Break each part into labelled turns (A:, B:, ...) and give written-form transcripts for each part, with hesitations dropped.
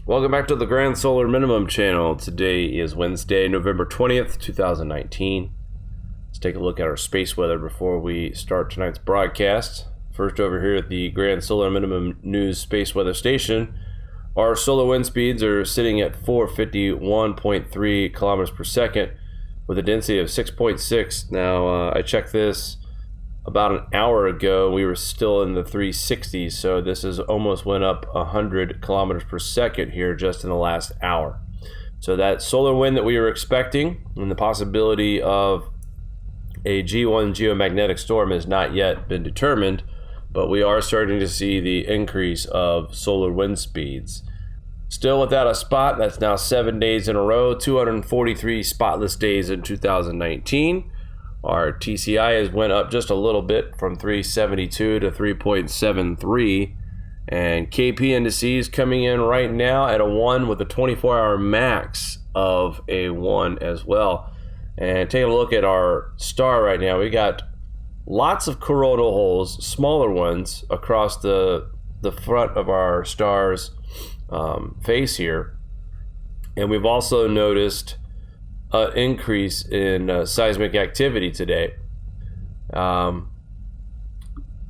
A: Welcome back to the Grand Solar Minimum channel. Today is Wednesday, November 20th, 2019. Let's take a look at our space weather before we start tonight's broadcast. First, over here at the Grand Solar Minimum News Space Weather Station, our solar wind speeds are sitting at 451.3 kilometers per second with a density of 6.6. Now, I checked this about an hour ago. We were still in the 360s, so this has almost went up 100 kilometers per second here just in the last hour. So that solar wind that we were expecting and the possibility of a G1 geomagnetic storm has not yet been determined, but we are starting to see the increase of solar wind speeds. Still without a spot. That's now 7 days in a row, 243 spotless days in 2019. Our TCI has went up just a little bit from 372 to 3.73, and KP indices coming in right now at a 1 with a 24-hour max of a 1 as well. And taking a look at our star right now, we got lots of coronal holes, smaller ones, across the front of our star's face here. And we've also noticed an increase in seismic activity today. But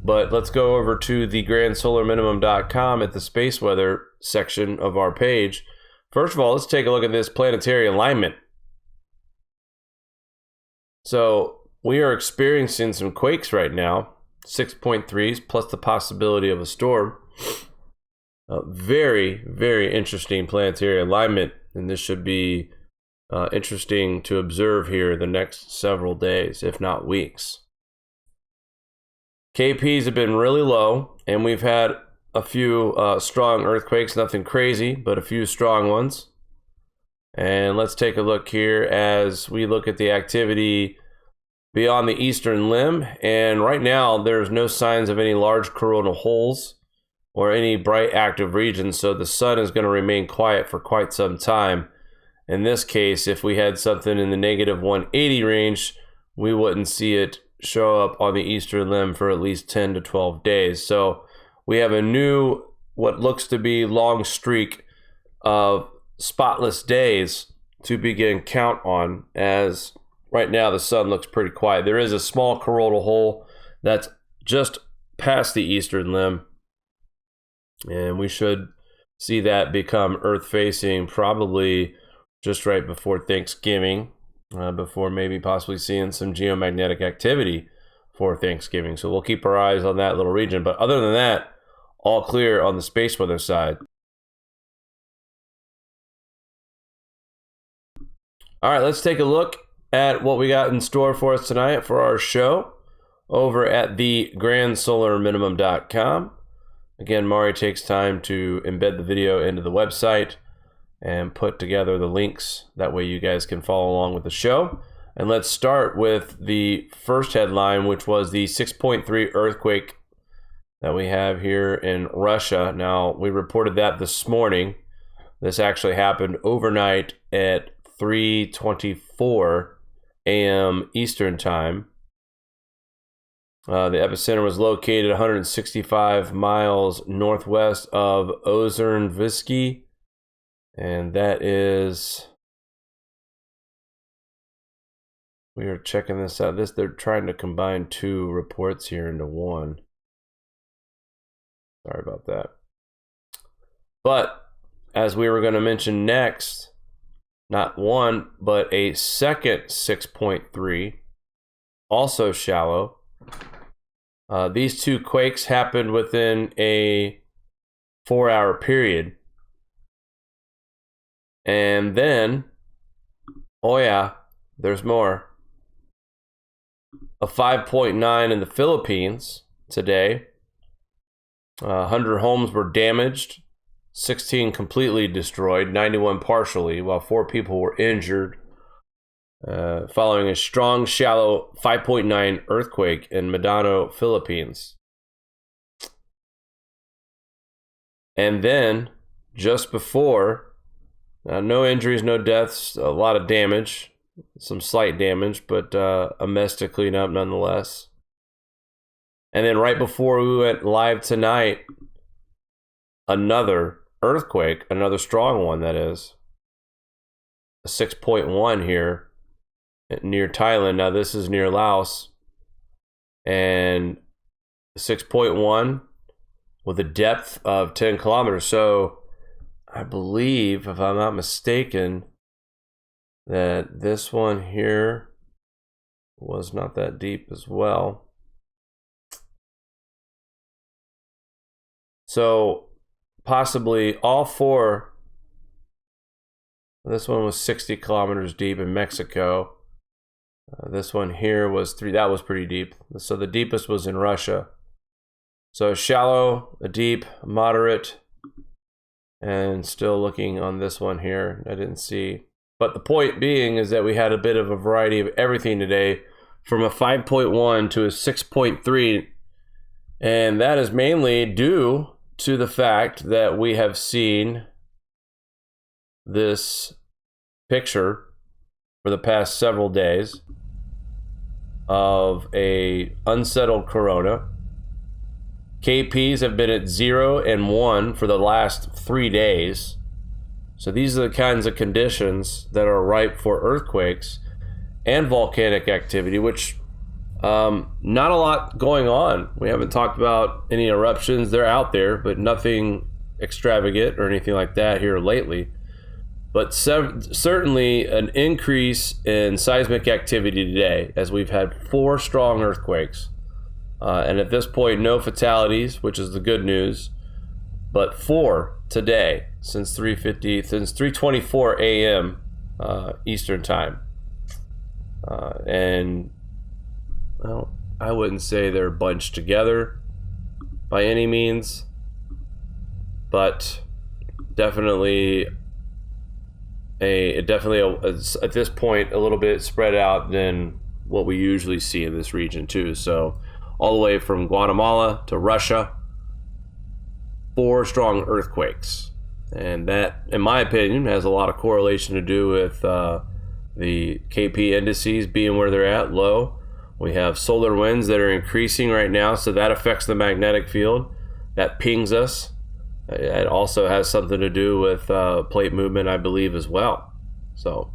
A: let's go over to the grandsolarminimum.com at the space weather section of our page. First of all, let's take a look at this planetary alignment. So we are experiencing some quakes right now, 6.3s plus the possibility of a storm. Very, very interesting planetary alignment, and this should be interesting to observe here the next several days, if not weeks. KPs have been really low, and we've had a few strong earthquakes, nothing crazy, but a few strong ones. And let's take a look here as we look at the activity beyond the eastern limb. And right now, there's no signs of any large coronal holes or any bright active regions, so the sun is going to remain quiet for quite some time. In this case, if we had something in the negative 180 range, we wouldn't see it show up on the eastern limb for at least 10 to 12 days. So we have a new, what looks to be long streak of spotless days to begin count on, as right now the sun looks pretty quiet. There is a small coronal hole that's just past the eastern limb, and we should see that become earth-facing probably just right before Thanksgiving, before maybe possibly seeing some geomagnetic activity for Thanksgiving. So we'll keep our eyes on that little region. But other than that, all clear on the space weather side. All right, let's take a look at what we got in store for us tonight for our show over at the grandsolarminimum.com. Again, Mari takes time to embed the video into the website and put together the links. That way you guys can follow along with the show. And let's start with the first headline, which was the 6.3 earthquake that we have here in Russia. Now, we reported that this morning. This actually happened overnight at 3:24 a.m. Eastern Time. The epicenter was located 165 miles northwest of Ozernvisky. And that is, we are checking this out. They're trying to combine two reports here into one. Sorry about that. But as we were going to mention next, not one, but a second 6.3, also shallow. These two quakes happened within a 4-hour period. And then, oh yeah, there's more. A 5.9 in the Philippines today. 100 homes were damaged, 16 completely destroyed, 91 partially, while 4 people were injured following a strong, shallow 5.9 earthquake in Mindanao, Philippines. And then, just before, no injuries, no deaths, a lot of damage, some slight damage, but a mess to clean up nonetheless. And then right before we went live tonight, another earthquake, another strong one that is. A 6.1 here near Thailand. Now this is near Laos. And 6.1 with a depth of 10 kilometers. So I believe, if I'm not mistaken, that this one here was not that deep as well. So possibly all four. This one was 60 kilometers deep in Mexico. This one here was 3. That was pretty deep. So the deepest was in Russia. So shallow, a deep, moderate, and still looking on this one here. I didn't see. But the point being is that we had a bit of a variety of everything today, from a 5.1 to a 6.3. And that is mainly due to the fact that we have seen this picture for the past several days of a unsettled corona. KPs have been at 0 and 1 for the last 3 days. So these are the kinds of conditions that are ripe for earthquakes and volcanic activity, which not a lot going on. We haven't talked about any eruptions. They're out there, but nothing extravagant or anything like that here lately. But certainly an increase in seismic activity today, as we've had 4 strong earthquakes. And at this point, no fatalities, which is the good news. But 4 today, since 3:24 a.m. Eastern time. And well, I wouldn't say they're bunched together by any means, but definitely at this point a little bit spread out than what we usually see in this region too. So all the way from Guatemala to Russia, 4 strong earthquakes, and that, in my opinion, has a lot of correlation to do with the KP indices being where they're at, low. We have solar winds that are increasing right now, so that affects the magnetic field. That pings us. It also has something to do with plate movement, I believe, as well. So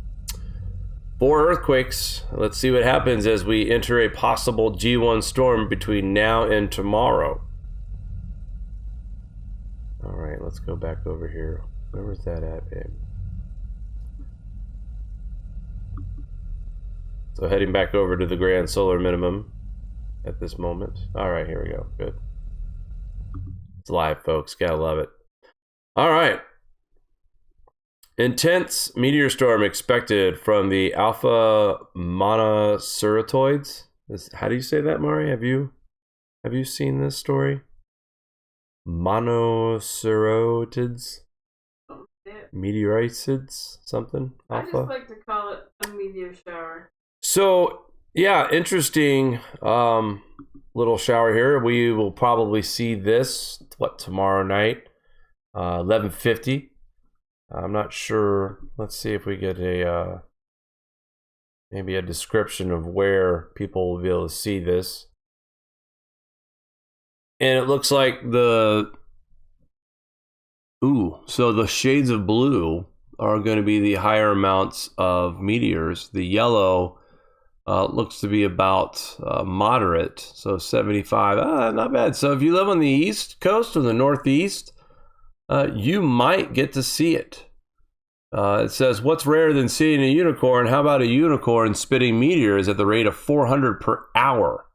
A: 4 earthquakes. Let's see what happens as we enter a possible G1 storm between now and tomorrow. All right, let's go back over here. Where was that at, babe? So heading back over to the grand solar minimum at this moment. All right, here we go. Good. It's live, folks. Gotta love it. All right. Intense meteor storm expected from the alpha monoceratoids. How do you say that, Mari? Have you seen this story? Monocerotids? Meteoricids? Something? Alpha?
B: I just like to call it a meteor shower.
A: So, yeah, interesting little shower here. We will probably see this, tomorrow night, 11:50. I'm not sure. Let's see if we get maybe a description of where people will be able to see this. And it looks like so the shades of blue are going to be the higher amounts of meteors. The yellow looks to be about moderate, so 75, not bad. So if you live on the east coast or the northeast, you might get to see it. It says, what's rarer than seeing a unicorn? How about a unicorn spitting meteors at the rate of 400 per hour?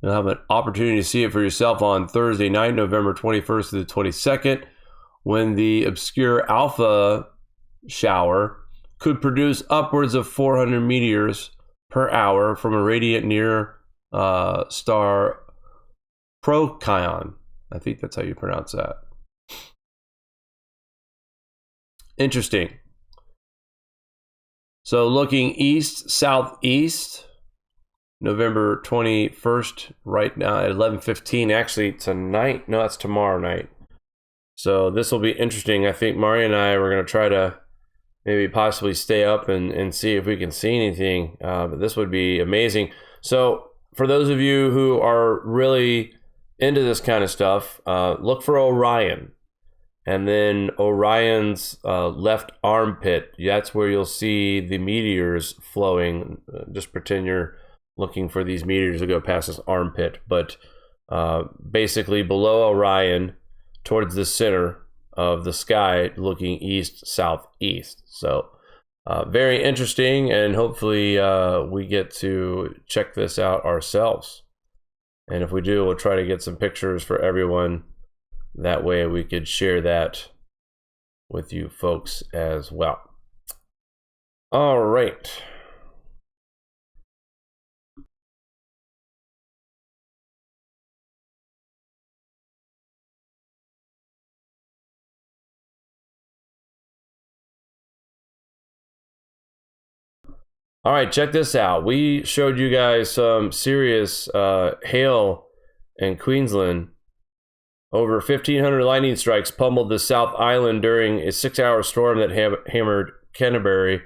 A: You'll have an opportunity to see it for yourself on Thursday night, November 21st to the 22nd, when the obscure alpha shower could produce upwards of 400 meteors per hour from a radiant near star Procyon. I think that's how you pronounce that. Interesting. So looking east, southeast, November 21st, right now at 11:15. Actually, tonight. No, that's tomorrow night. So this will be interesting. I think Mari and I were going to try to maybe possibly stay up and see if we can see anything. But this would be amazing. So for those of you who are really into this kind of stuff, look for Orion. and then Orion's left armpit. That's where you'll see the meteors flowing. Just pretend you're looking for these meteors to go past this armpit. But basically below Orion, towards the center of the sky, looking east, southeast. So very interesting, and hopefully we get to check this out ourselves. And if we do, we'll try to get some pictures for everyone. That way we could share that with you folks as well. All right. All right, check this out. We showed you guys some serious hail in Queensland. Over 1,500 lightning strikes pummeled the South Island during a 6-hour storm that hammered Canterbury,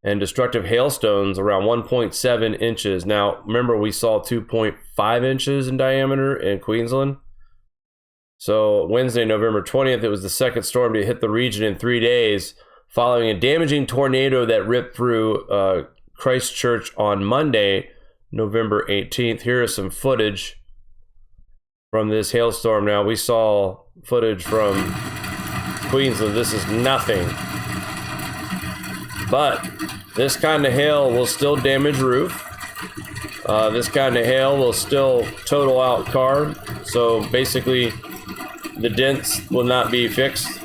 A: and destructive hailstones around 1.7 inches. Now, remember, we saw 2.5 inches in diameter in Queensland. So Wednesday, November 20th, it was the second storm to hit the region in 3 days, following a damaging tornado that ripped through Christchurch on Monday, November 18th. Here is some footage from this hailstorm. Now, we saw footage from Queensland. This is nothing. But this kind of hail will still damage roof. This kind of hail will still total out car. So basically, the dents will not be fixed,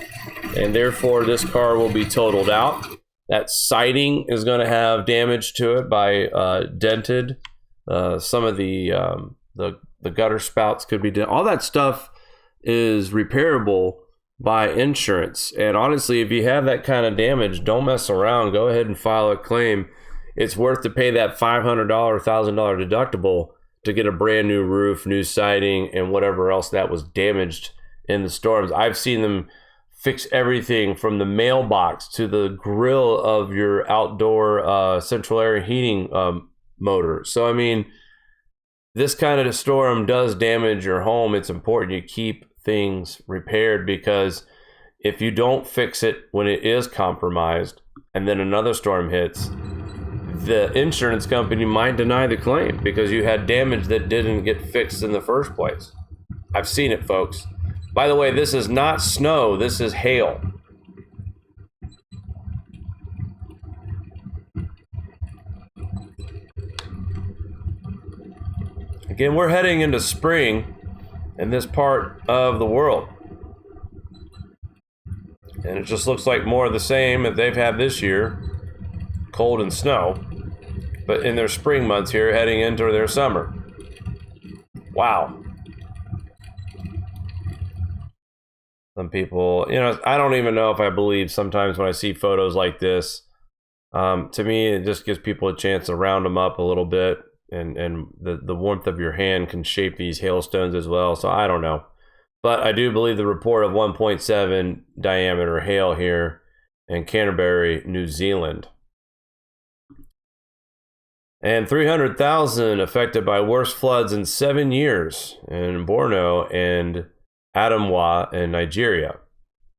A: and therefore this car will be totaled out. That siding is going to have damage to it by dented. Some of the gutter spouts could be all that stuff is repairable by insurance. And honestly, if you have that kind of damage, don't mess around. Go ahead and file a claim. It's worth to pay that $500, $1,000 deductible to get a brand new roof, new siding, and whatever else that was damaged in the storms. I've seen them fix everything from the mailbox to the grill of your outdoor central air heating motor. So, I mean, this kind of storm does damage your home. It's important you keep things repaired, because if you don't fix it when it is compromised and then another storm hits, the insurance company might deny the claim because you had damage that didn't get fixed in the first place. I've seen it, folks. By the way, this is not snow, this is hail. Again, we're heading into spring in this part of the world. And it just looks like more of the same that they've had this year. Cold and snow. But in their spring months here, heading into their summer. Wow. Some people, I don't even know if I believe sometimes when I see photos like this. To me, it just gives people a chance to round them up a little bit. And the warmth of your hand can shape these hailstones as well. So I don't know. But I do believe the report of 1.7 diameter hail here in Canterbury, New Zealand. And 300,000 affected by worst floods in 7 years in Borno and Adamawa in Nigeria.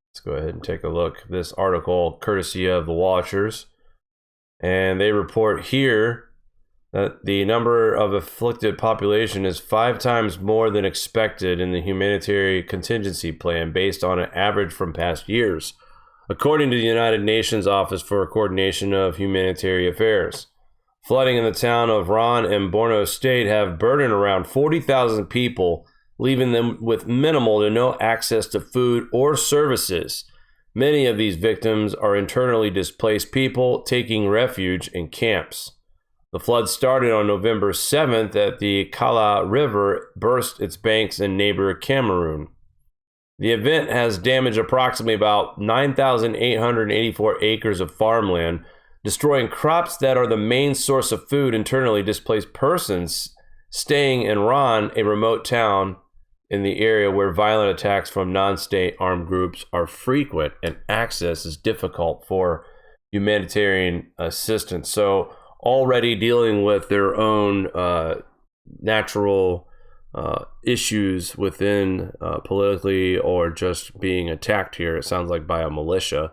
A: Let's go ahead and take a look. This article, courtesy of the Watchers. And they report here that the number of afflicted population is 5 times more than expected in the humanitarian contingency plan based on an average from past years, according to the United Nations Office for Coordination of Humanitarian Affairs. Flooding in the town of Ron and Borno State have burdened around 40,000 people, leaving them with minimal to no access to food or services. Many of these victims are internally displaced people taking refuge in camps. The flood started on November 7th at the Kala River, burst its banks in neighbor Cameroon. The event has damaged approximately about 9,884 acres of farmland, destroying crops that are the main source of food internally displaced persons staying in Ron, a remote town in the area where violent attacks from non-state armed groups are frequent and access is difficult for humanitarian assistance. So already dealing with their own natural issues within politically or just being attacked here. It sounds like by a militia.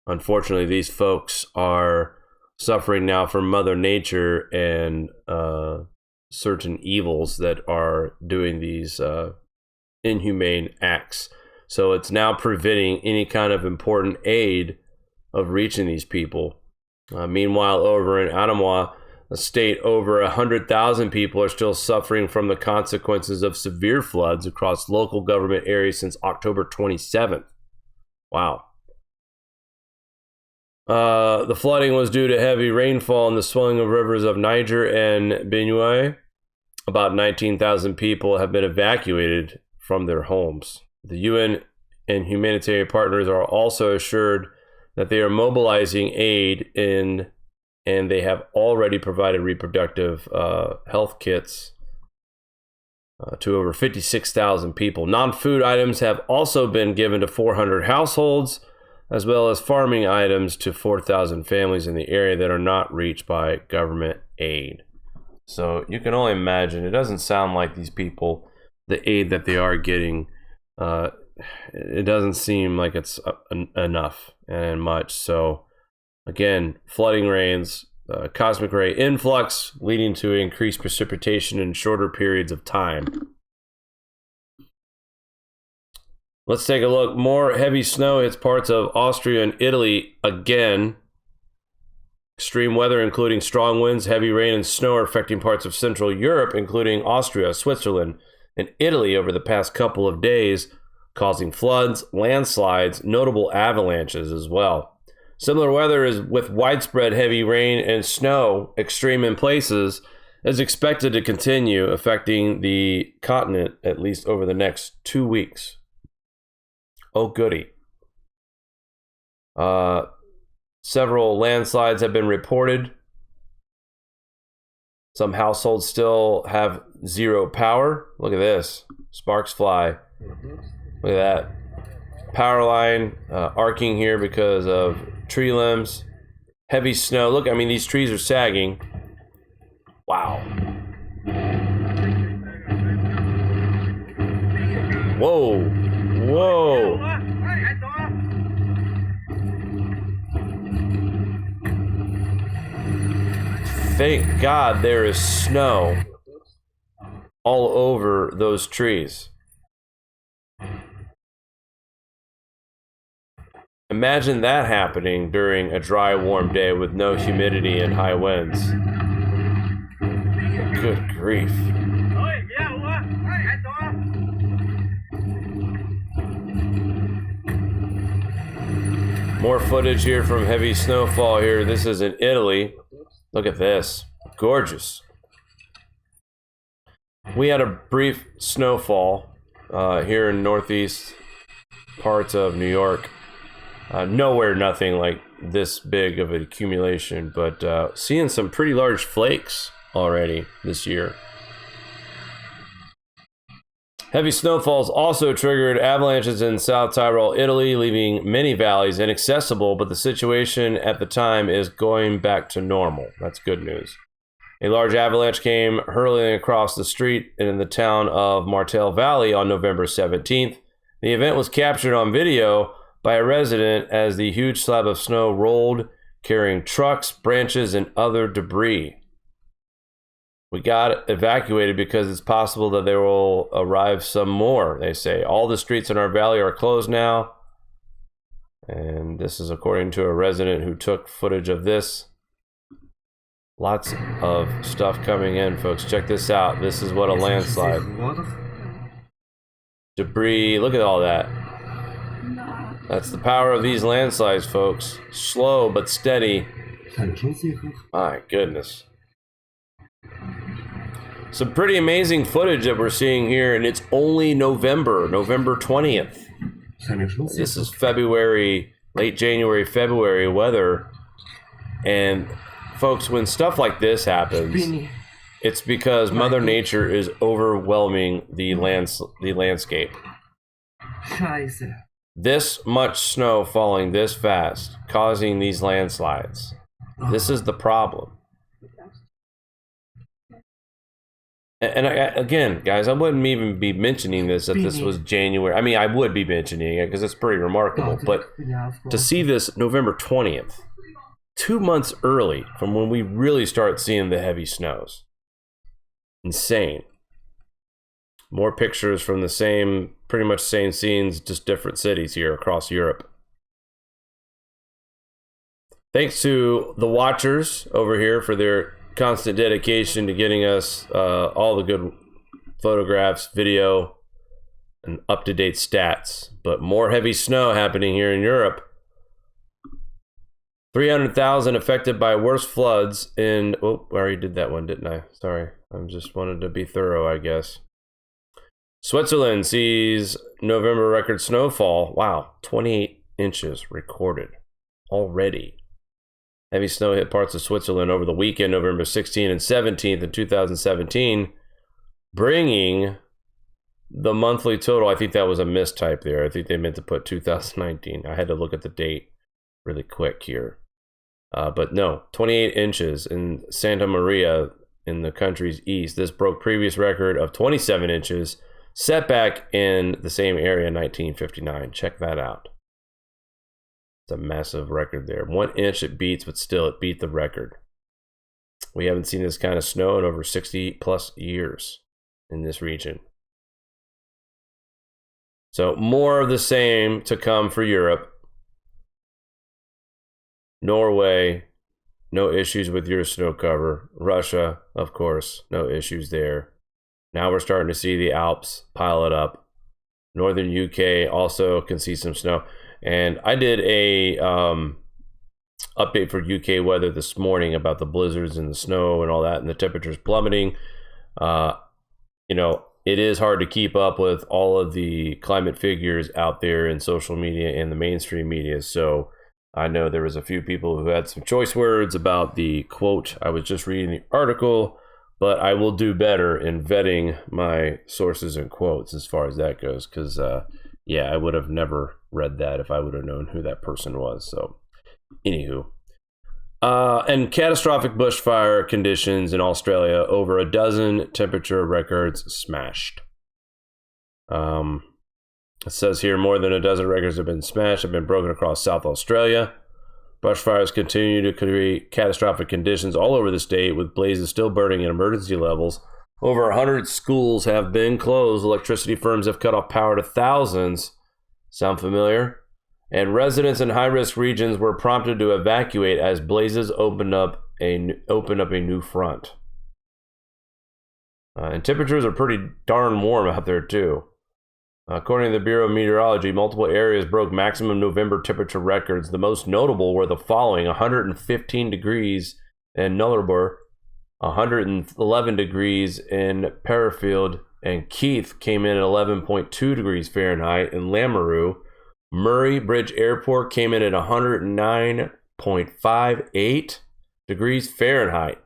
A: Unfortunately, these folks are suffering now from Mother Nature and certain evils that are doing these inhumane acts. So it's now preventing any kind of important aid of reaching these people. Meanwhile, over in Adamawa, a state, over 100,000 people are still suffering from the consequences of severe floods across local government areas since October 27th. Wow. The flooding was due to heavy rainfall and the swelling of rivers of Niger and Benue. About 19,000 people have been evacuated from their homes. The UN and humanitarian partners are also assured that they are mobilizing aid and they have already provided reproductive health kits to over 56,000 people. Non-food items have also been given to 400 households, as well as farming items to 4,000 families in the area that are not reached by government aid. So you can only imagine, it doesn't sound like these people, the aid that they are getting, it doesn't seem like it's enough and much. So again, flooding rains, cosmic ray influx leading to increased precipitation in shorter periods of time. Let's take a look. More heavy snow hits parts of Austria and Italy again. Extreme weather, including strong winds, heavy rain, and snow, are affecting parts of Central Europe, including Austria, Switzerland, and Italy over the past couple of days, causing floods, landslides, notable avalanches as well. Similar weather is with widespread heavy rain and snow, extreme in places, is expected to continue affecting the continent at least over the next 2 weeks. Oh, goody. Several landslides have been reported. Some households still have zero power. Look at this. Sparks fly. Look at that. Power line arcing here because of tree limbs. Heavy snow. Look, I mean, these trees are sagging. Wow. Whoa. Whoa. Thank God there is snow all over those trees. Imagine that happening during a dry, warm day with no humidity and high winds. Good grief. More footage here from heavy snowfall here. This is in Italy. Look at this. Gorgeous. We had a brief snowfall here in northeast parts of New York. Nowhere nothing like this big of an accumulation, but seeing some pretty large flakes already this year. Heavy snowfalls also triggered avalanches in South Tyrol, Italy, leaving many valleys inaccessible, but the situation at the time is going back to normal. That's good news. A large avalanche came hurling across the street in the town of Martel Valley on November 17th. The event was captured on video by a resident as the huge slab of snow rolled, carrying trucks, branches, and other debris. We got evacuated because it's possible that there will arrive some more, they say. All the streets in our valley are closed now. And this is according to a resident who took footage of this. Lots of stuff coming in, folks. Check this out. This is what a landslide. Debris, look at all that. That's the power of these landslides, folks. Slow but steady. My goodness. Some pretty amazing footage that we're seeing here, and it's only November 20th. This is February, late January, February weather. And folks, when stuff like this happens, it's because Mother Nature is overwhelming the landscape. This much snow falling this fast, causing these landslides. This is the problem. And again, guys, I wouldn't even be mentioning this if this was January. I mean, I would be mentioning it because it's pretty remarkable. But to see this November 20th, 2 months early from when we really start seeing the heavy snows. Insane. More pictures from the same, pretty much same scenes, just different cities here across Europe. Thanks to the watchers over here for their constant dedication to getting us all the good photographs, video, and up-to-date stats. But more heavy snow happening here in Europe. 300,000 affected by worse floods in... Oh, I already did that one, didn't I? Sorry. I just wanted to be thorough, I guess. Switzerland sees November record snowfall. Wow, 28 inches recorded already. Heavy snow hit parts of Switzerland over the weekend, November 16th and 17th in 2017, bringing the monthly total. I think that was a mistype there. I think they meant to put 2019. I had to look at the date really quick here. But no, 28 inches in Santa Maria in the country's east. This broke previous record of 27 inches set back in the same area in 1959. Check that out. It's a massive record there. 1 inch it beats, but still it beat the record. We haven't seen this kind of snow in over 60 plus years in this region. So more of the same to come for Europe. Norway, no issues with your snow cover. Russia, of course, no issues there. Now we're starting to see the Alps pile it up. Northern UK also can see some snow. And I did a update for UK weather this morning about the blizzards and the snow and all that, and the temperatures plummeting. You know, it is hard to keep up with all of the climate figures out there in social media and the mainstream media. So I know there was a few people who had some choice words about the quote. I was just reading the article, but I will do better in vetting my sources and quotes as far as that goes, because yeah, I would have never read that if I would have known who that person was. So anywho, and catastrophic bushfire conditions in Australia, over a dozen temperature records smashed. It says here more than a dozen records have been smashed, have been broken across South Australia. Bushfires continue to create catastrophic conditions all over the state, with blazes still burning at emergency levels. Over 100 schools have been closed. Electricity firms have cut off power to thousands. Sound familiar? And residents in high-risk regions were prompted to evacuate as blazes opened up a new front. And temperatures are pretty darn warm out there too. According to the Bureau of Meteorology, multiple areas broke maximum November temperature records. The most notable were the following: 115 degrees in Nullarbor, 111 degrees in Parafield, and Keith came in at 11.2 degrees Fahrenheit in Lamoureux. Murray Bridge Airport came in at 109.58 degrees Fahrenheit.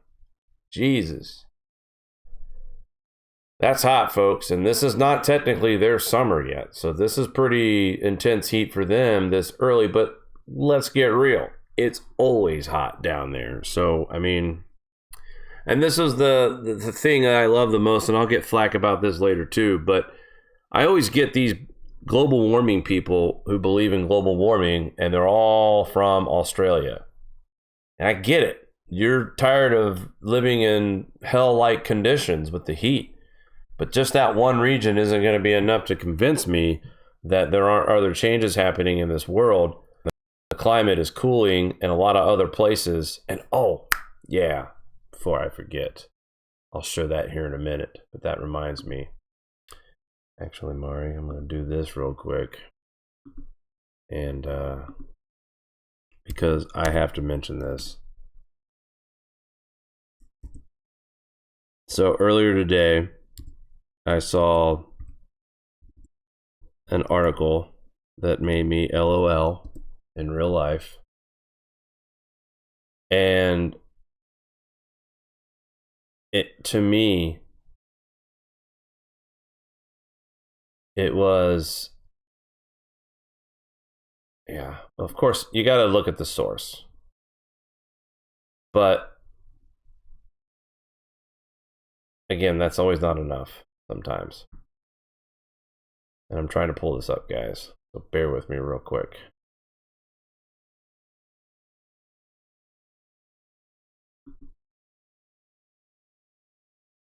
A: Jesus. That's hot, folks, and this is not technically their summer yet. So this is pretty intense heat for them this early, but let's get real. It's always hot down there. So, I mean, and this is the thing that I love the most, and I'll get flack about this later too, but I always get these global warming people who believe in global warming, and they're all from Australia. And I get it. You're tired of living in hell-like conditions with the heat. But just that one region isn't going to be enough to convince me that there aren't other changes happening in this world. The climate is cooling in a lot of other places. And oh, yeah, before I forget, I'll show that here in a minute. But that reminds me. Actually, Mari, I'm going to do this real quick. And because I have to mention this. So earlier today, I saw an article that made me LOL in real life. And it, to me, it was, yeah, of course, you got to look at the source. But again, that's always not enough sometimes. And I'm trying to pull this up, guys. So bear with me real quick.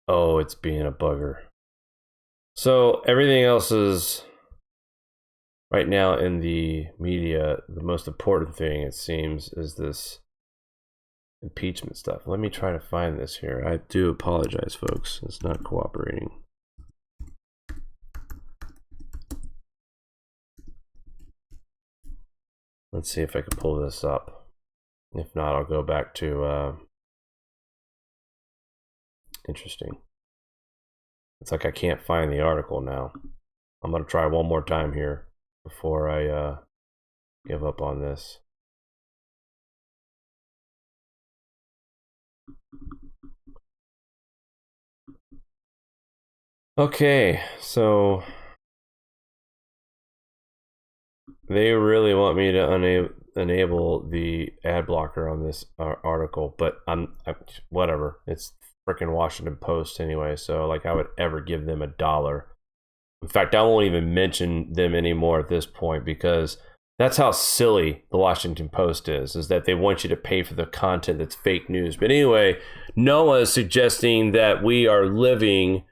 A: Oh, it's being a bugger. So everything else is right now in the media. The most important thing, it seems, is this impeachment stuff. Let me try to find this here. I do apologize, folks. It's not cooperating. Let's see if I can pull this up. If not, I'll go back to interesting. It's like I can't find the article now. I'm gonna try one more time here before I give up on this. Okay, so they really want me to enable the ad blocker on this article, but I'm whatever. It's freaking Washington Post anyway, so like I would ever give them $1. In fact, I won't even mention them anymore at this point, because that's how silly the Washington Post is that they want you to pay for the content that's fake news. But anyway, NOAA is suggesting that we are living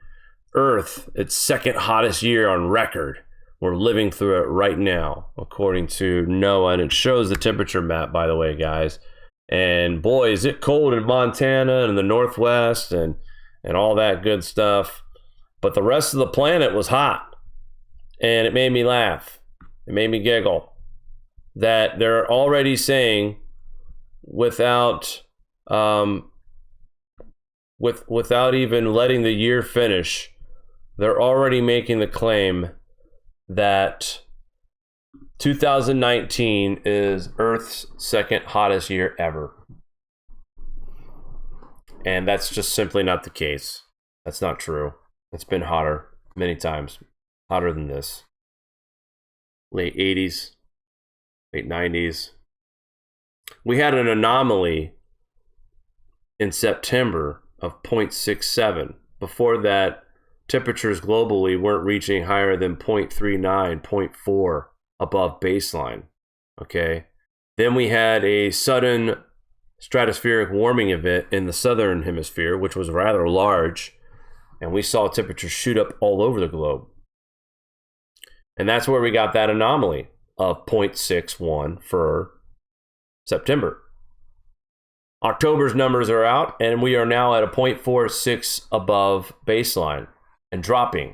A: Earth its second hottest year on record. We're living through it right now, according to NOAA, and it shows the temperature map, by the way, guys. And boy, is it cold in Montana and the Northwest and all that good stuff. But the rest of the planet was hot, and it made me laugh. It made me giggle that they're already saying, without without even letting the year finish, they're already making the claim that 2019 is Earth's second hottest year ever. And that's just simply not the case. That's not true. It's been hotter many times, hotter than this. Late 80s, late 90s. We had an anomaly in September of 0.67. Before that, temperatures globally weren't reaching higher than 0.39, 0.4 above baseline. Okay. Then we had a sudden stratospheric warming event in the southern hemisphere, which was rather large, and we saw temperatures shoot up all over the globe. And that's where we got that anomaly of 0.61 for September. October's numbers are out, and we are now at a 0.46 above baseline and dropping.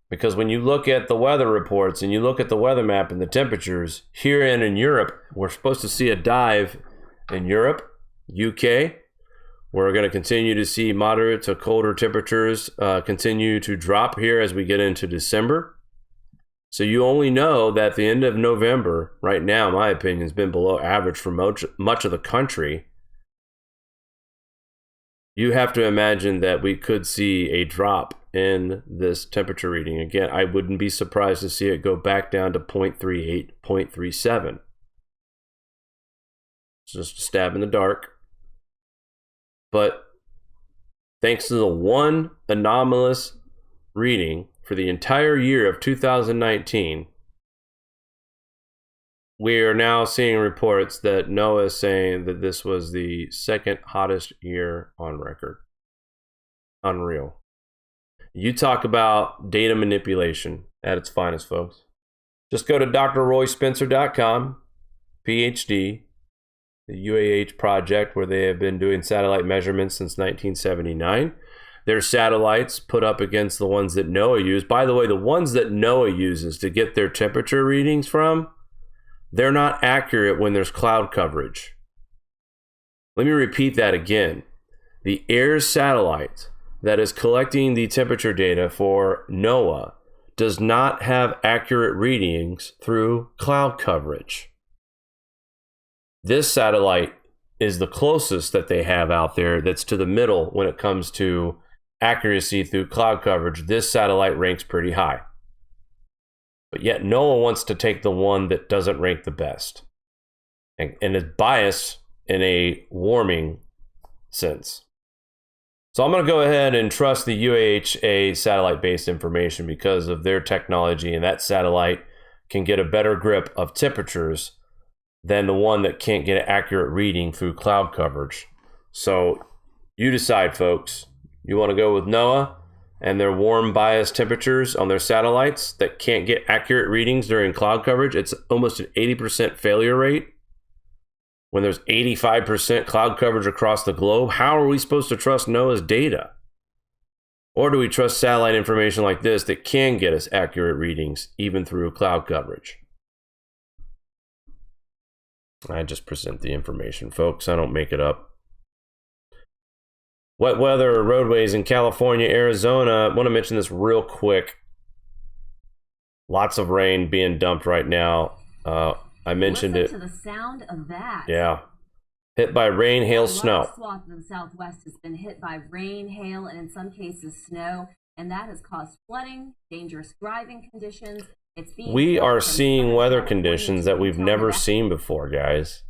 A: Because when you look at the weather reports and you look at the weather map and the temperatures here and in Europe, we're supposed to see a dive in Europe, UK. We're going to continue to see moderate to colder temperatures continue to drop here as we get into December. So you only know that the end of November, right now, in my opinion, has been below average for much of the country. You have to imagine that we could see a drop in this temperature reading. Again, I wouldn't be surprised to see it go back down to 0.38, 0.37. It's just a stab in the dark. But thanks to the one anomalous reading for the entire year of 2019, we are now seeing reports that NOAA is saying that this was the second hottest year on record. Unreal. You talk about data manipulation at its finest, folks. Just go to drroyspencer.com, PhD, the UAH project, where they have been doing satellite measurements since 1979. Their satellites put up against the ones that NOAA used. By the way, the ones that NOAA uses to get their temperature readings from, they're not accurate when there's cloud coverage. Let me repeat that again. The AIR satellite that is collecting the temperature data for NOAA does not have accurate readings through cloud coverage. This satellite is the closest that they have out there that's to the middle when it comes to accuracy through cloud coverage. This satellite ranks pretty high. But yet NOAA wants to take the one that doesn't rank the best and is biased in a warming sense. So I'm going to go ahead and trust the UAHA satellite-based information because of their technology, and that satellite can get a better grip of temperatures than the one that can't get an accurate reading through cloud coverage. So you decide, folks. You want to go with NOAA and their warm bias temperatures on their satellites that can't get accurate readings during cloud coverage? It's almost an 80% failure rate when there's 85% cloud coverage across the globe. How are we supposed to trust NOAA's data? Or do we trust satellite information like this that can get us accurate readings even through cloud coverage? I just present the information, folks. I don't make it up. Wet weather roadways in California, Arizona. I want to mention this real quick. Lots of rain being dumped right now. I mentioned
C: Listen
A: it.
C: to the sound of that.
A: Yeah. Hit by rain, hail,
C: A
A: snow.
C: large swath of the Southwest has been hit by rain, hail, and in some cases snow, and that has caused flooding, dangerous driving conditions.
A: We are seeing weather conditions that we've never seen before, guys.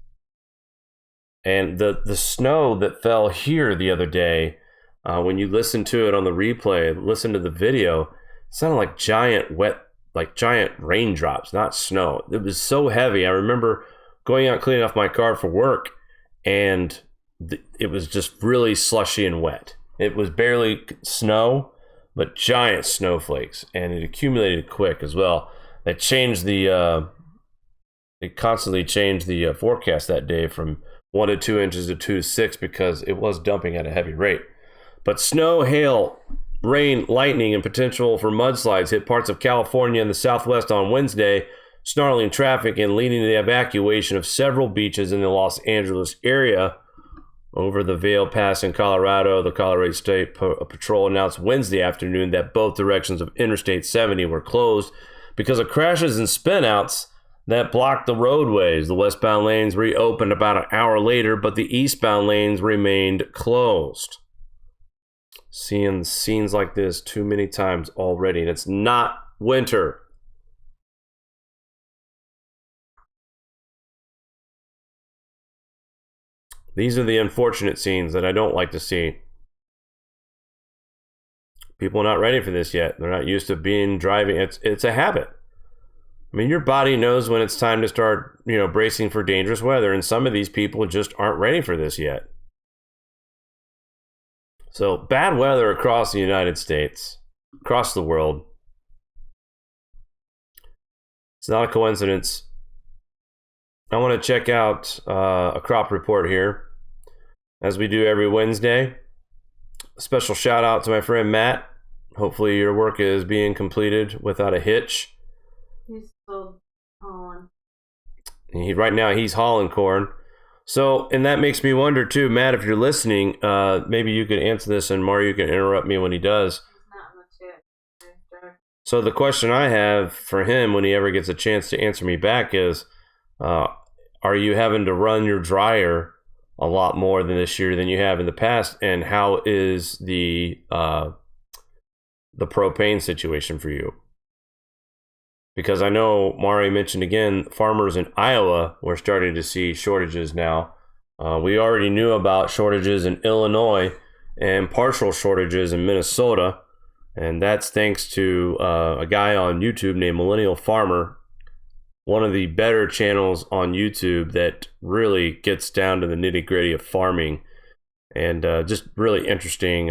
A: And the snow that fell here the other day, when you listen to it on the replay, listen to the video, it sounded like giant raindrops, not snow. It was so heavy. I remember going out cleaning off my car for work, and it was just really slushy and wet. It was barely snow, but giant snowflakes, and it accumulated quick as well. They constantly changed the forecast that day from 1 to 2 inches to 2 to 6 because it was dumping at a heavy rate. But snow, hail, rain, lightning, and potential for mudslides hit parts of California and the Southwest on Wednesday, snarling traffic and leading to the evacuation of several beaches in the Los Angeles area. Over the Vail Pass in Colorado, the Colorado State Patrol announced Wednesday afternoon that both directions of Interstate 70 were closed because of crashes and spinouts that blocked the roadways. The westbound lanes reopened about an hour later, but the eastbound lanes remained closed. Seeing scenes like this too many times already, and it's not winter. These are the unfortunate scenes that I don't like to see. People are not ready for this yet. They're not used to driving. It's a habit. I mean, your body knows when it's time to start, bracing for dangerous weather, and some of these people just aren't ready for this yet. So, bad weather across the United States, across the world. It's not a coincidence. I want to check out a crop report here, as we do every Wednesday. A special shout out to my friend Matt. Hopefully your work is being completed without a hitch.
B: He's still hauling.
A: Right now he's hauling corn. So, and that makes me wonder too, Matt, if you're listening, maybe you could answer this, and Mario, you can interrupt me when he does.
B: Not much yet.
A: So the question I have for him when he ever gets a chance to answer me back is, are you having to run your dryer a lot more than this year than you have in the past? And how is the propane situation for you? Because I know Mari mentioned again, farmers in Iowa were starting to see shortages now. We already knew about shortages in Illinois and partial shortages in Minnesota. And that's thanks to a guy on YouTube named Millennial Farmer, one of the better channels on YouTube that really gets down to the nitty gritty of farming, and just really interesting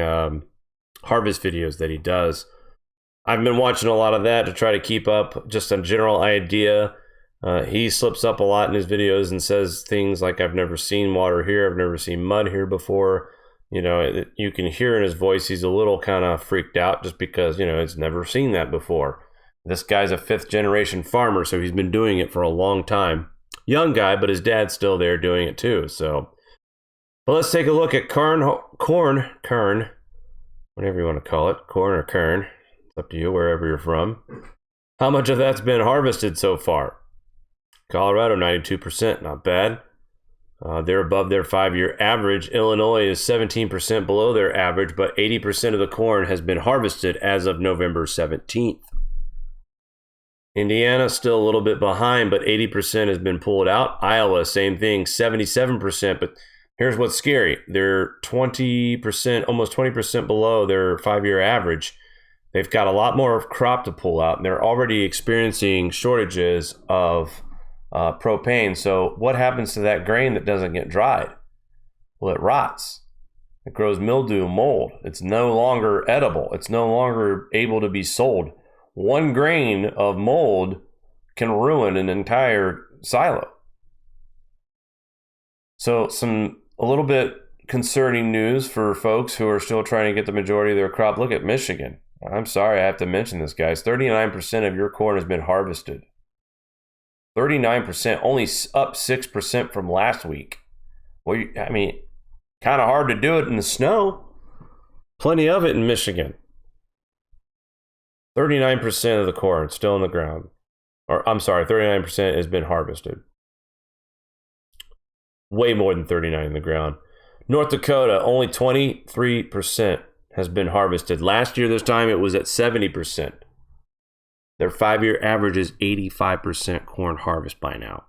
A: harvest videos that he does. I've been watching a lot of that to try to keep up just a general idea. He slips up a lot in his videos and says things like, I've never seen water here, I've never seen mud here before. You can hear in his voice he's a little kind of freaked out just because, he's never seen that before. This guy's a 5th generation farmer, so he's been doing it for a long time. Young guy, but his dad's still there doing it too. So, but let's take a look at corn, whatever you want to call it, corn or kern. It's up to you, wherever you're from. How much of that's been harvested so far? Colorado, 92%, not bad. They're above their 5-year average. Illinois is 17% below their average, but 80% of the corn has been harvested as of November 17th. Indiana still a little bit behind, but 80% has been pulled out. Iowa, same thing, 77%, but Here's what's scary. They're 20%, almost 20% below their 5-year average. They've got a lot more crop to pull out, and they're already experiencing shortages of propane. So what happens to that grain that doesn't get dried? Well, it rots. It grows mildew, mold. It's no longer edible. It's no longer able to be sold. One grain of mold can ruin an entire silo. So a little bit concerning news for folks who are still trying to get the majority of their crop. Look at Michigan. I'm sorry, I have to mention this, guys. 39% of your corn has been harvested. 39%, only up 6% from last week. Well, I mean, kind of hard to do it in the snow. Plenty of it in Michigan. 39% of the corn still in the ground. Or, I'm sorry, 39% has been harvested. Way more than 39 in the ground. North Dakota, only 23% has been harvested. Last year, this time, it was at 70%. Their 5-year average is 85% corn harvest by now.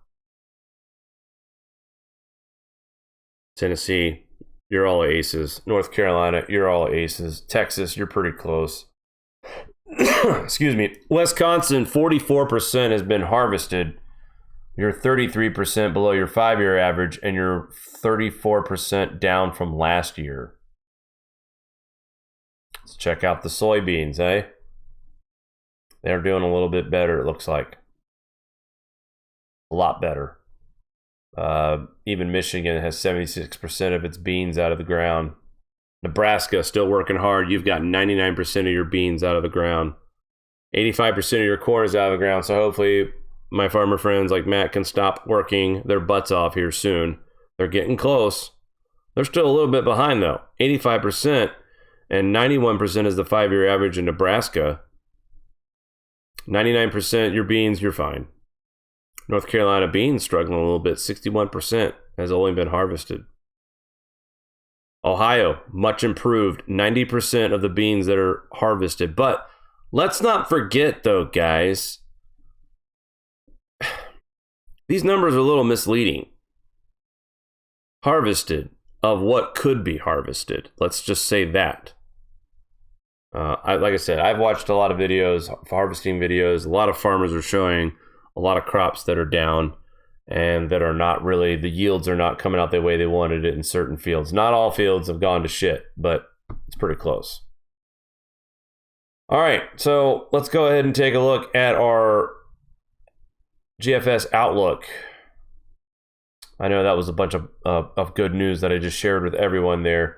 A: Tennessee, you're all aces. North Carolina, you're all aces. Texas, you're pretty close. Excuse me. Wisconsin, 44% has been harvested. You're 33% below your 5-year average, and you're 34% down from last year. Let's check out the soybeans, eh? They're doing a little bit better, it looks like. A lot better. Even Michigan has 76% of its beans out of the ground. Nebraska still working hard. You've got 99% of your beans out of the ground. 85% of your corn is out of the ground. So hopefully my farmer friends like Matt can stop working their butts off here soon. They're getting close. They're still a little bit behind though. 85% and 91% is the 5-year average in Nebraska. 99% your beans, you're fine. North Carolina beans struggling a little bit. 61% has only been harvested. Ohio, much improved. 90% of the beans that are harvested. But let's not forget though, guys, these numbers are a little misleading. Harvested of what could be harvested. Let's just say that. Like I said, I've watched a lot of videos, harvesting videos. A lot of farmers are showing a lot of crops that are down and that are not really, the yields are not coming out the way they wanted it in certain fields. Not all fields have gone to shit, but it's pretty close. All right, so let's go ahead and take a look at our GFS outlook. I know that was a bunch of good news that I just shared with everyone there.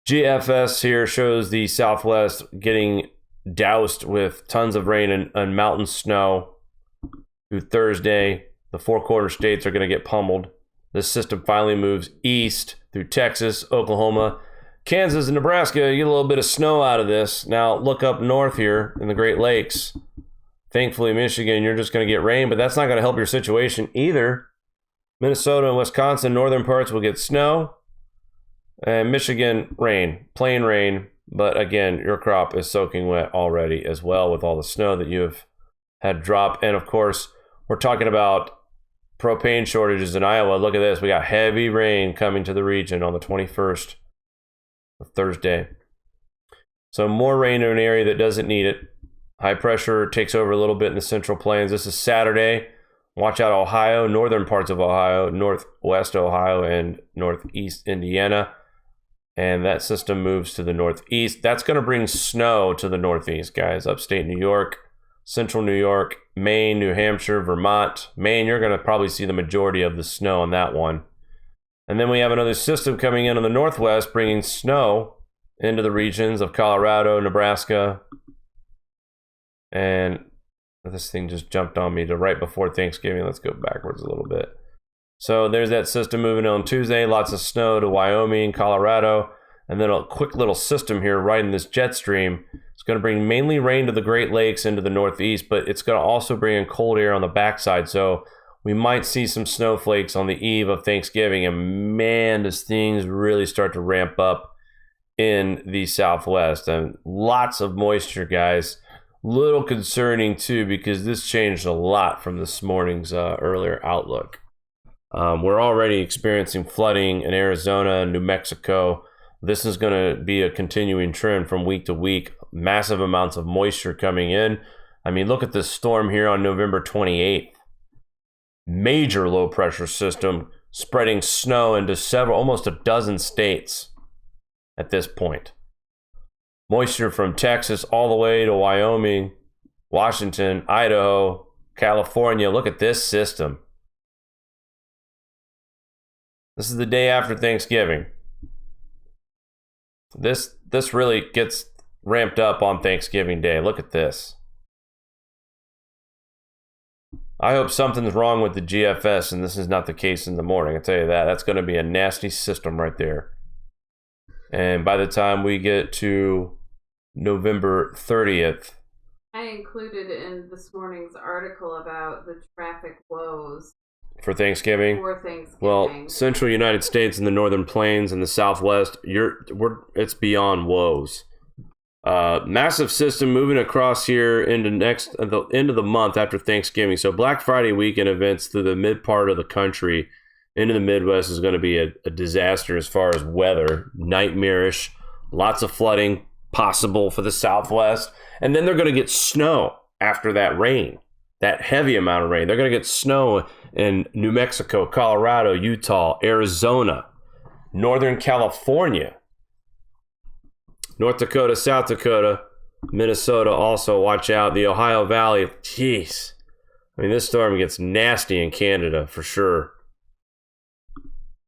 A: GFS here shows the Southwest getting doused with tons of rain and mountain snow through Thursday. The 4 corner states are going to get pummeled. This system finally moves east through Texas, Oklahoma, Kansas, and Nebraska. You get a little bit of snow out of this. Now look up north here in the Great Lakes. Thankfully, Michigan, you're just going to get rain, but that's not going to help your situation either. Minnesota and Wisconsin, northern parts will get snow. And Michigan, rain, plain rain. But again, your crop is soaking wet already as well with all the snow that you've had drop. And of course, we're talking about propane shortages in Iowa. Look at this. We got heavy rain coming to the region on the 21st of Thursday. So more rain in an area that doesn't need it. High pressure takes over a little bit in the Central Plains. This is Saturday. Watch out, Ohio, northern parts of Ohio, northwest Ohio, and northeast Indiana. And that system moves to the northeast. That's going to bring snow to the northeast, guys. Upstate New York, central New York, Maine, New Hampshire, Vermont. Maine, you're going to probably see the majority of the snow on that one. And then we have another system coming in on the northwest, bringing snow into the regions of Colorado, Nebraska. And this thing just jumped on me to right before Thanksgiving. Let's go backwards a little bit. So there's that system moving on Tuesday. Lots of snow to Wyoming, Colorado. And then a quick little system here right in this jet stream. It's going to bring mainly rain to the Great Lakes into the northeast, but it's going to also bring in cold air on the backside. So we might see some snowflakes on the eve of Thanksgiving. And man, does things really start to ramp up in the Southwest. And lots of moisture, guys. Little concerning too, because this changed a lot from this morning's earlier outlook. We're already experiencing flooding in Arizona and New Mexico. This is going to be a continuing trend from week to week. Massive amounts of moisture coming in. I mean, look at this storm here on November 28th. Major low pressure system spreading snow into almost a dozen states at this point. Moisture from Texas all the way to Wyoming, Washington, Idaho, California. Look at this system. This is the day after Thanksgiving. This really gets ramped up on Thanksgiving Day. Look at this. I hope something's wrong with the GFS and this is not the case in the morning. I tell you that. That's going to be a nasty system right there. And by the time we get to November 30th.
B: I included in this morning's article about the traffic woes.
A: For Thanksgiving? Well, central United States and the northern plains and the southwest, it's beyond woes. Massive system moving across here into the end of the month after Thanksgiving. So Black Friday weekend events through the mid part of the country into the Midwest is going to be a disaster as far as weather. Nightmarish, lots of flooding possible for the Southwest. And then they're going to get snow after that rain, that heavy amount of rain. They're going to get snow in New Mexico, Colorado, Utah, Arizona, Northern California, North Dakota, South Dakota, Minnesota also. Watch out. The Ohio Valley. Jeez. I mean, this storm gets nasty in Canada for sure.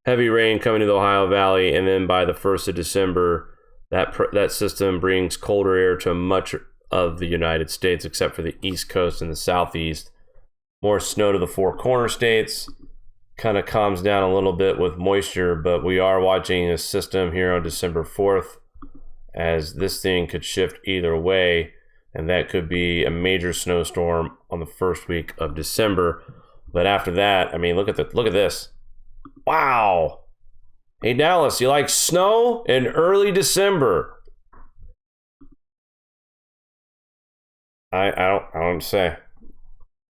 A: Heavy rain coming to the Ohio Valley, and then by the 1st of December, that system brings colder air to much of the United States, except for the East Coast and the Southeast. More snow to the Four Corner states. Kind of calms down a little bit with moisture, but we are watching a system here on December 4th, as this thing could shift either way, and that could be a major snowstorm on the first week of December. But after that, I mean, look at this. Wow. Hey Dallas, you like snow in early December? I don't say.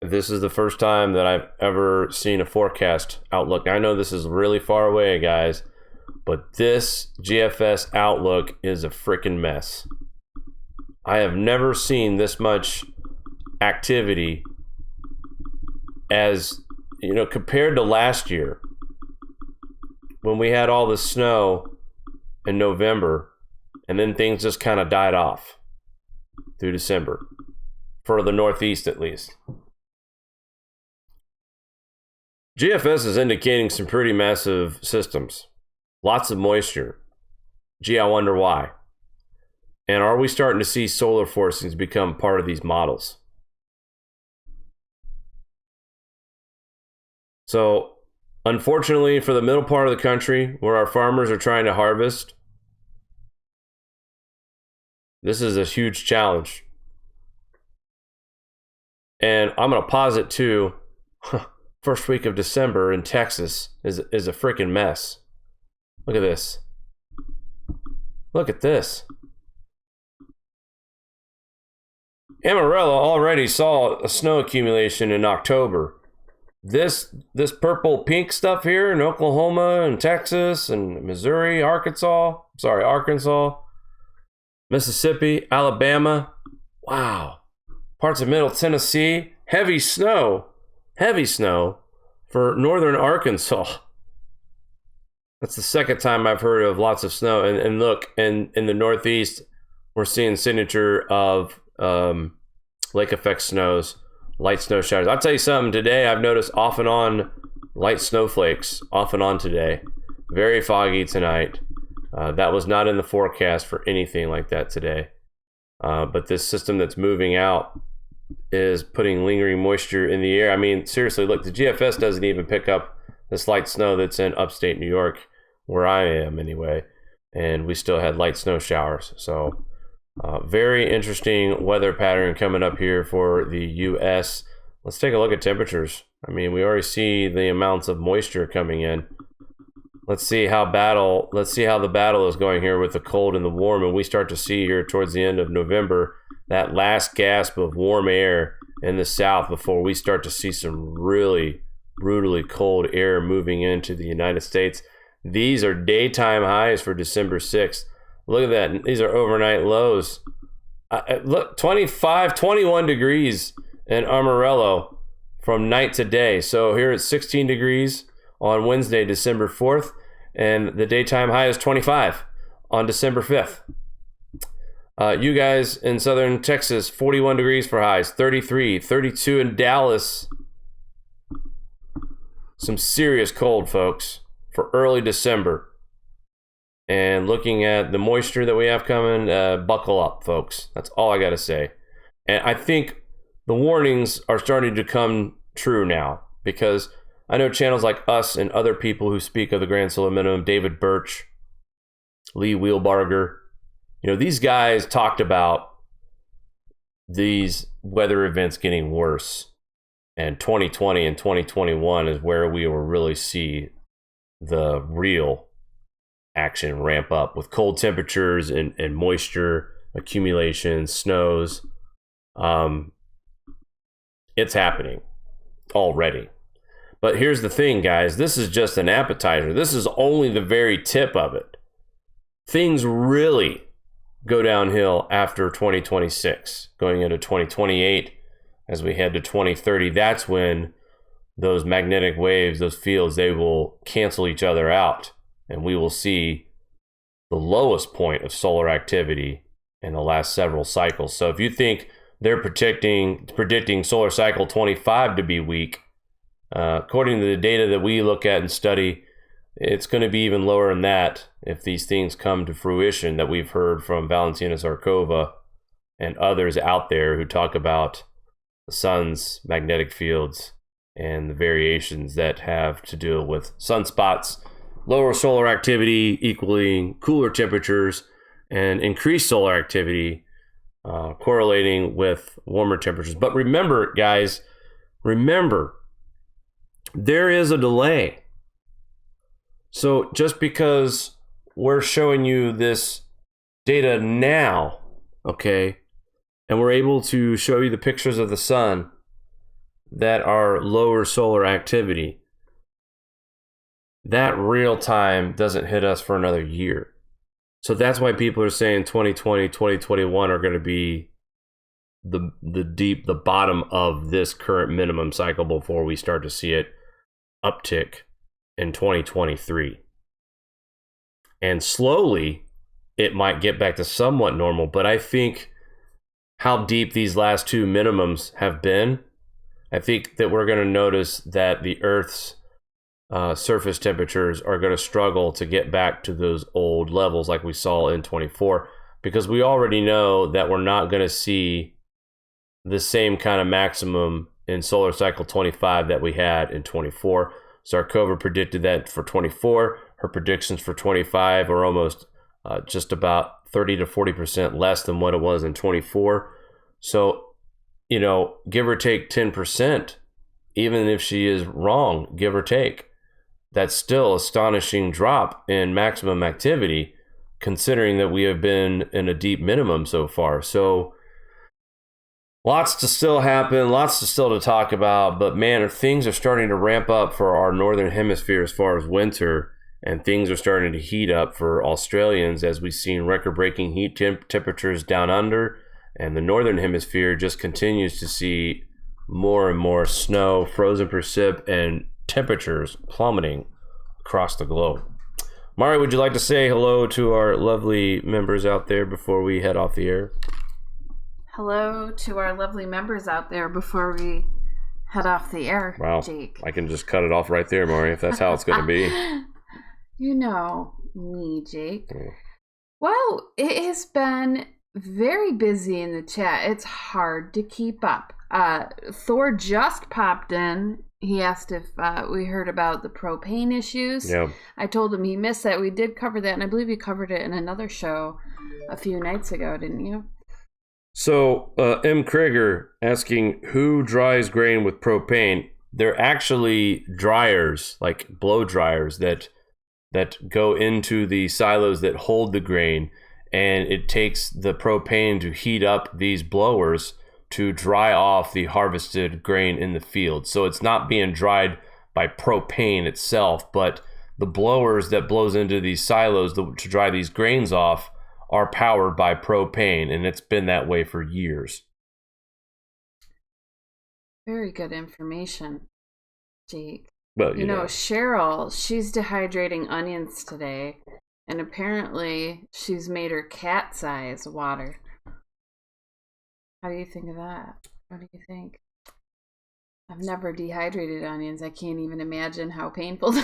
A: This is the first time that I've ever seen a forecast outlook. I know this is really far away, guys, but this GFS outlook is a freaking mess. I have never seen this much activity as, compared to last year when we had all the snow in November and then things just kind of died off through December, for the Northeast at least. GFS is indicating some pretty massive systems. Lots of moisture. Gee, I wonder why. And are we starting to see solar forcings become part of these models? So, unfortunately, for the middle part of the country where our farmers are trying to harvest, this is a huge challenge. And I'm going to posit too, first week of December in Texas is a freaking mess. Look at this. Look at this. Amarillo already saw a snow accumulation in October. This purple pink stuff here in Oklahoma and Texas and Missouri, Arkansas, Mississippi, Alabama. Wow. Parts of Middle Tennessee, heavy snow for northern Arkansas. That's the second time I've heard of lots of snow. And look, in the Northeast, we're seeing signature of lake effect snows, light snow showers. I'll tell you something, today I've noticed off and on light snowflakes, off and on today. Very foggy tonight. That was not in the forecast for anything like that today. But this system that's moving out is putting lingering moisture in the air. I mean, seriously, look, the GFS doesn't even pick up this light snow that's in upstate New York, where I am anyway. And we still had light snow showers. So very interesting weather pattern coming up here for the U.S. Let's take a look at temperatures. I mean, we already see the amounts of moisture coming in. Let's see how the battle is going here with the cold and the warm. And we start to see here towards the end of November that last gasp of warm air in the south before we start to see some really brutally cold air moving into the United States. These are daytime highs for December 6th. Look at that. These are overnight lows. Look, 25, 21 degrees in Amarillo from night to day. So here it's 16 degrees on Wednesday, December 4th, and the daytime high is 25 on December 5th. You guys in southern Texas, 41 degrees for highs, 33, 32 in Dallas. Some serious cold, folks, for early December. And looking at the moisture that we have coming, buckle up, folks. That's all I got to say. And I think the warnings are starting to come true now, because I know channels like us and other people who speak of the Grand Solar Minimum, David Birch, Lee Wheelbarger, these guys talked about these weather events getting worse. And 2020 and 2021 is where we will really see the real action ramp up with cold temperatures and moisture accumulation, snows. It's happening already. But here's the thing, guys. This is just an appetizer. This is only the very tip of it. Things really go downhill after 2026, going into 2028. As we head to 2030, that's when those magnetic waves, those fields, they will cancel each other out. And we will see the lowest point of solar activity in the last several cycles. So if you think they're predicting solar cycle 25 to be weak, according to the data that we look at and study, it's going to be even lower than that if these things come to fruition that we've heard from Valentina Zarkova and others out there who talk about the sun's magnetic fields and the variations that have to do with sunspots, lower solar activity equaling cooler temperatures, and increased solar activity correlating with warmer temperatures. But remember, guys, there is a delay. So just because we're showing you this data now, okay, and we're able to show you the pictures of the sun that are lower solar activity, that real time doesn't hit us for another year. So that's why people are saying 2020, 2021 are going to be the bottom of this current minimum cycle before we start to see it uptick in 2023. And slowly it might get back to somewhat normal, but I think how deep these last two minimums have been, I think that we're going to notice that the Earth's surface temperatures are going to struggle to get back to those old levels like we saw in 24, because we already know that we're not going to see the same kind of maximum in solar cycle 25 that we had in 24. Zarkova predicted that for 24. Her predictions for 25 are almost just about 30 to 40% less than what it was in 24. So, give or take 10%, even if she is wrong, give or take, that's still astonishing drop in maximum activity, considering that we have been in a deep minimum so far. So lots to still happen, lots to still to talk about, but man, things are starting to ramp up for our northern hemisphere as far as winter, and things are starting to heat up for Australians as we've seen record-breaking heat temperatures down under, and the northern hemisphere just continues to see more and more snow, frozen precip, and temperatures plummeting across the globe. Mari, would you like to say hello to our lovely members out there before we head off the air?
B: Hello to our lovely members out there before we head off the air,
A: wow.
B: Jake.
A: I can just cut it off right there, Mari, if that's how it's going to be.
B: You know me, Jake. Well, it has been very busy in the chat. It's hard to keep up. Thor just popped in. He asked if we heard about the propane issues.
A: Yeah.
B: I told him he missed that. We did cover that, and I believe you covered it in another show a few nights ago, didn't you?
A: So, M. Krieger asking who dries grain with propane. They're actually dryers, like blow dryers that go into the silos that hold the grain, and it takes the propane to heat up these blowers to dry off the harvested grain in the field. So it's not being dried by propane itself, but the blowers that blows into these silos to dry these grains off are powered by propane, and it's been that way for years.
B: Very good information, Jake.
A: But
B: you know, Cheryl, she's dehydrating onions today, and apparently she's made her cat size water. How do you think of that? What do you think? I've never dehydrated onions. I can't even imagine how painful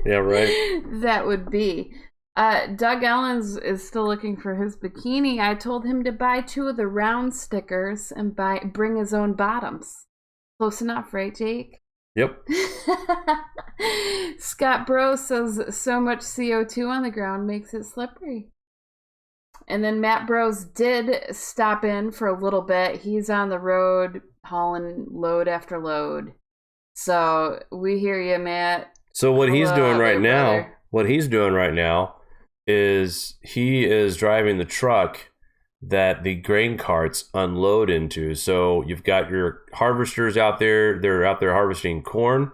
A: yeah, right.
B: that would be. Doug Ellens is still looking for his bikini. I told him to buy 2 of the round stickers and bring his own bottoms. Close enough, right, Jake?
A: Yep.
B: Scott Bro says so much CO2 on the ground makes it slippery. And then Matt Bros did stop in for a little bit. He's on the road hauling load after load. So we hear you, Matt.
A: So what he's doing right now,
B: brother.
A: Is he is driving the truck that the grain carts unload into. So you've got your harvesters out there. They're out there harvesting corn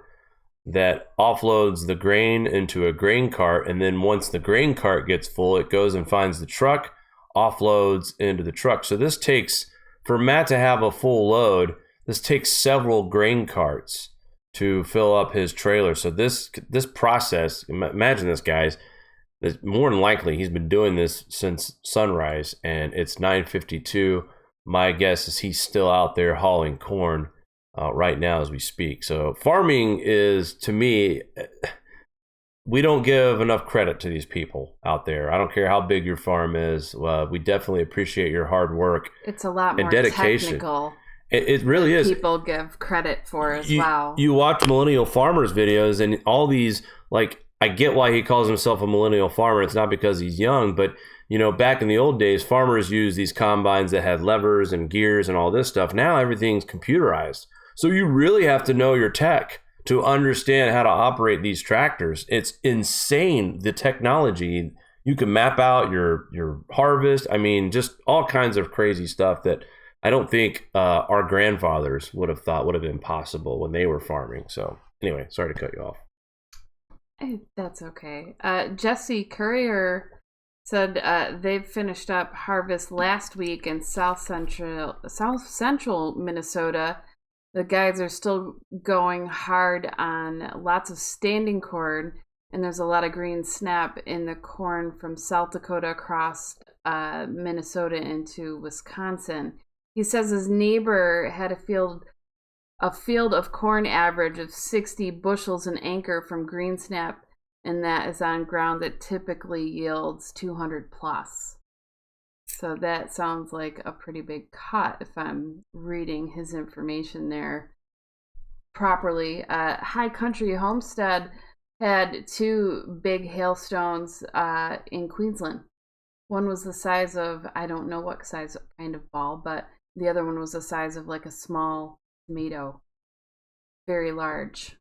A: that offloads the grain into a grain cart. And then once the grain cart gets full, it goes and finds the truck, offloads into the truck. So this takes, for Matt to have a full load, this takes several grain carts to fill up his trailer. So this process, imagine this, guys, more than likely he's been doing this since sunrise, and it's 9:52. My guess is he's still out there hauling corn right now as we speak. So farming is, to me, we don't give enough credit to these people out there. I don't care how big your farm is. We definitely appreciate your hard work.
B: It's a lot more
A: dedication.
B: Technical.
A: It really is.
B: People give credit for as well.
A: You watch millennial farmers videos, and all these, like, I get why he calls himself a millennial farmer. It's not because he's young, but you know, back in the old days, farmers used these combines that had levers and gears and all this stuff. Now everything's computerized. So you really have to know your tech to understand how to operate these tractors. It's insane, the technology. You can map out your harvest. I mean, just all kinds of crazy stuff that I don't think our grandfathers would have thought would have been possible when they were farming. So anyway, sorry to cut you off.
B: That's okay. Jesse Courier said they've finished up harvest last week in South Central Minnesota. The guys are still going hard on lots of standing corn, and there's a lot of green snap in the corn from South Dakota across Minnesota into Wisconsin. He says his neighbor had a field of corn average of 60 bushels an acre from green snap, and that is on ground that typically yields 200 plus. So that sounds like a pretty big cut if I'm reading his information there properly. High Country Homestead had 2 big hailstones in Queensland. One was the size of, I don't know what size kind of ball, but the other one was the size of like a small tomato. Very large.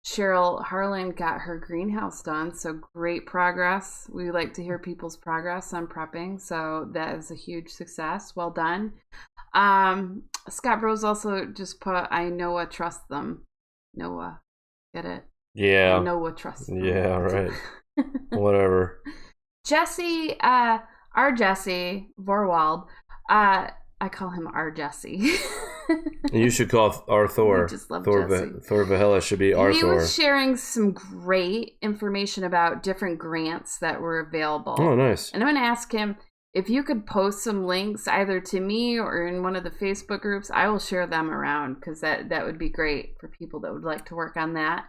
B: Cheryl Harlan got her greenhouse done, so great progress. We like to hear people's progress on prepping, so that is a huge success. Well done. Scott Bros also just put, I Noah trust them. Noah, get it?
A: Yeah.
B: I Noah trust them.
A: Yeah, right. Whatever.
B: Jesse, our Jesse Vorwald, I call him our Jesse.
A: You should call our Thor. Thor Vahela should be our Thor.
B: He was sharing some great information about different grants that were available.
A: Oh, nice.
B: And I'm going to ask him if you could post some links either to me or in one of the Facebook groups. I will share them around because that would be great for people that would like to work on that.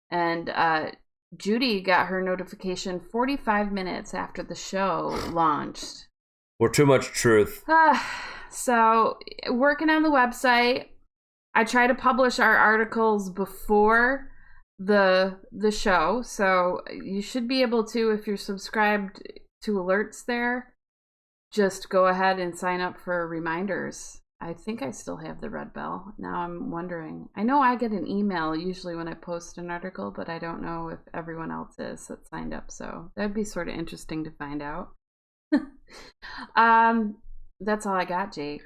B: And Judy got her notification 45 minutes after the show launched.
A: Or too much truth.
B: So, working on the website. I try to publish our articles before the show, so you should be able to, if you're subscribed to alerts there, just go ahead and sign up for reminders. I think I still have the red bell. Now I'm wondering. I know I get an email usually when I post an article, but I don't know if everyone else is that signed up, so that'd be sort of interesting to find out. That's all I got, Jake.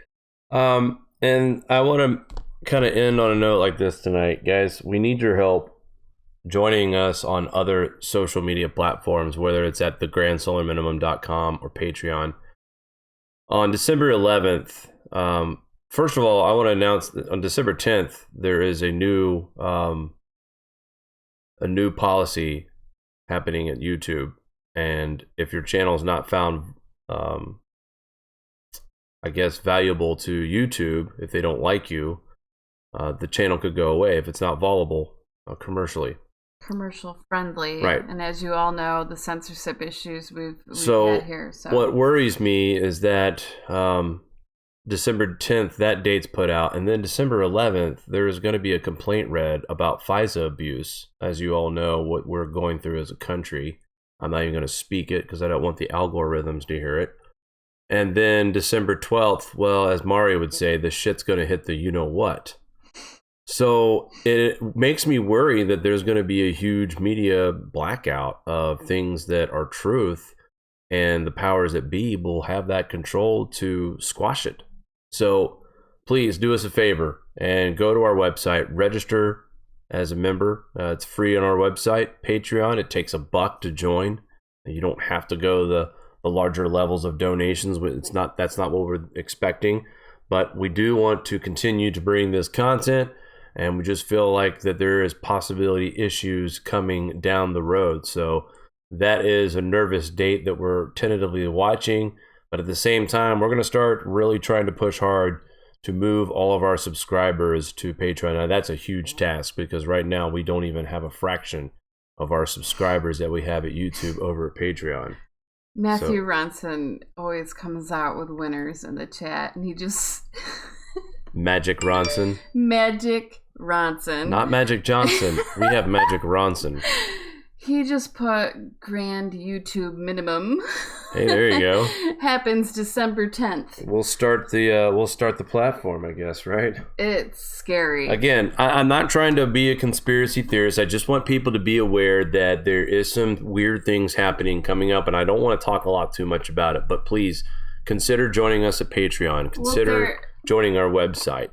A: And I want to kind of end on a note like this tonight, guys. We need your help joining us on other social media platforms, whether it's at thegrandsolarminimum.com or Patreon. On December 11th, first of all, I want to announce that on December 10th, there is a new policy happening at YouTube. And if your channel is not found, I guess, valuable to YouTube, if they don't like you, the channel could go away if it's not valuable commercially.
B: Commercial friendly,
A: right?
B: And as you all know, the censorship issues we've had here. So
A: what worries me is that December 10th, that date's put out, and then December 11th, there is going to be a complaint read about FISA abuse. As you all know, what we're going through as a country. I'm not even going to speak it because I don't want the algorithms to hear it. And then December 12th, well, as Mario would say, the shit's going to hit the you-know-what. So it makes me worry that there's going to be a huge media blackout of things that are truth, and the powers that be will have that control to squash it. So please do us a favor and go to our website, register as a member. It's free on our website. Patreon, it takes $1 to join. You don't have to go the larger levels of donations. That's not what we're expecting, but we do want to continue to bring this content. And we just feel like that there is possibility issues coming down the road. So that is a nervous date that we're tentatively watching. But at the same time, we're going to start really trying to push hard to move all of our subscribers to Patreon. Now, that's a huge task because right now we don't even have a fraction of our subscribers that we have at YouTube over at Patreon.
B: Matthew Ronson always comes out with winners in the chat, and he just...
A: Magic Ronson.
B: Magic Ronson.
A: Not Magic Johnson. We have Magic Ronson.
B: He just put grand YouTube minimum.
A: Hey, there you go.
B: Happens December 10th.
A: We'll start the platform, I guess, right?
B: It's scary.
A: Again, I'm not trying to be a conspiracy theorist. I just want people to be aware that there is some weird things happening coming up, and I don't want to talk a lot too much about it, but please consider joining us at Patreon. Consider joining our website.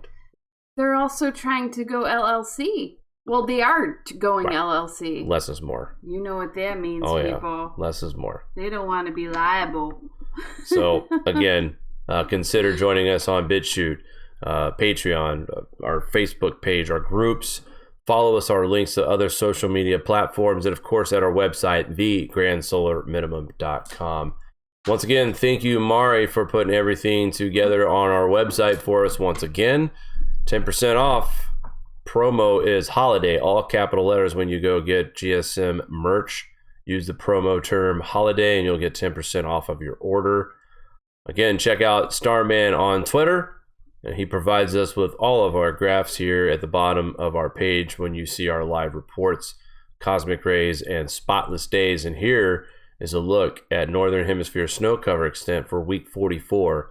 B: They're also trying to go LLC. Well, they are going right. LLC.
A: Less is more.
B: You know what that means, people.
A: Yeah. Less is more.
B: They don't want to be liable.
A: So, again, consider joining us on BitChute, Patreon, our Facebook page, our groups. Follow us, our links to other social media platforms, and, of course, at our website, thegrandsolarminimum.com. Once again, thank you, Mari, for putting everything together on our website for us once again. 10% off. Promo is holiday, all capital letters when you go get GSM merch. Use the promo term holiday and you'll get 10% off of your order. Again, check out Starman on Twitter, and he provides us with all of our graphs here at the bottom of our page when you see our live reports, cosmic rays, and spotless days. And here is a look at Northern Hemisphere snow cover extent for week 44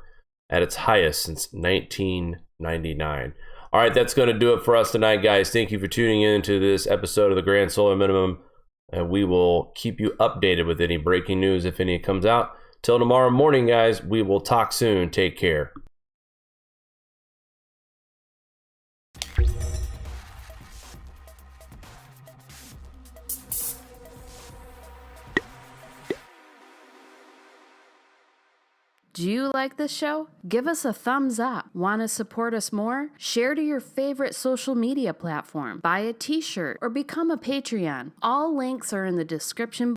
A: at its highest since 1999. All right, that's going to do it for us tonight, guys. Thank you for tuning in to this episode of the Grand Solar Minimum, and we will keep you updated with any breaking news if any comes out. Till tomorrow morning, guys, we will talk soon. Take care.
D: Do you like this show? Give us a thumbs up. Want to support us more? Share to your favorite social media platform. Buy a t-shirt or become a Patreon. All links are in the description